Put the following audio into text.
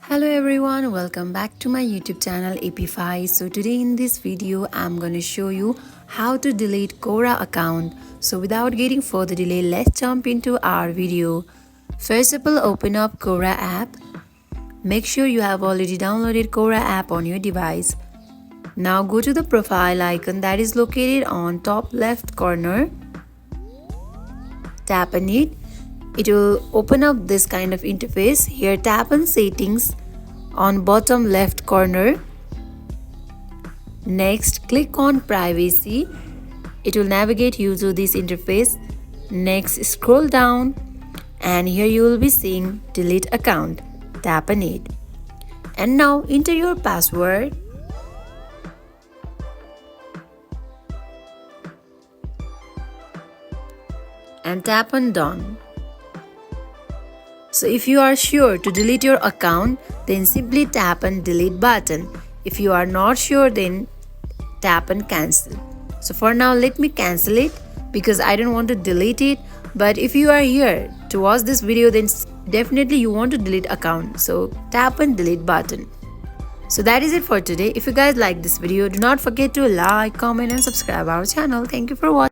Hello everyone, welcome back to my YouTube channel Appify. So today in this video I'm going to show you how to delete Quora account. So without getting further delay, let's jump into our video. First of all, open up Quora app. Make sure you have already downloaded Quora app on your device. Now go to the profile icon that is located on top left corner. Tap on it. It will open up this kind of interface. Here tap on settings on bottom left corner. Next click on privacy. It will navigate you to this interface. Next scroll down and here you will be seeing delete account. Tap on it. And now enter your password. And tap on done. So if you are sure to delete your account, then simply tap on delete button. If you are not sure, then tap on cancel. So for now, let me cancel it because I don't want to delete it. But if you are here to watch this video, then definitely you want to delete account. So tap on delete button. So that is it for today. If you guys like this video, do not forget to like, comment and subscribe our channel. Thank you for watching.